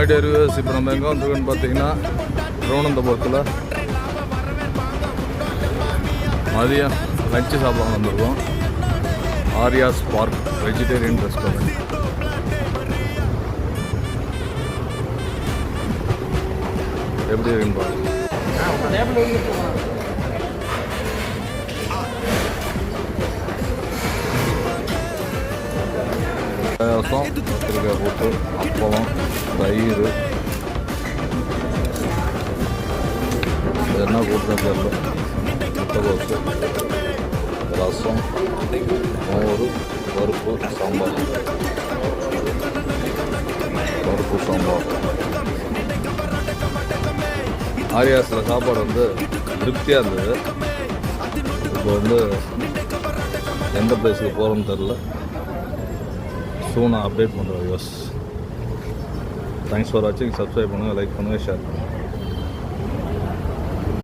My dear viewers, இப்போ நம்ம எங்கே வந்துருக்கோன்னு பார்த்தீங்கன்னா திருவனந்தபுரத்தில் மதியம் லஞ்சு சாப்பிட வந்திருக்கோம். Aryas park vegetarian restaurant. எப்படி இருக்குன்னு பாருங்க. பாயாசம், கத்திரிக்காய் போட்டு, அப்பளம், தயிர், என்ன போட்டு தெரியல, முட்டைகோசு, ரசம், மோர், பருப்பு சாம்பார். ஆரியாஸில் சாப்பாடு வந்து திருப்தியாக இருந்தது. இப்போ வந்து எந்த பிளேஸுக்கு போகிறோன்னு தெரில. சூன் நான் அப்டேட் பண்ணுறேன். யோஸ். தேங்க்ஸ் ஃபார் வாட்சிங். சப்ஸ்கிரைப் பண்ணுங்கள், லைக் பண்ணுங்கள், ஷேர் பண்ணுங்கள்.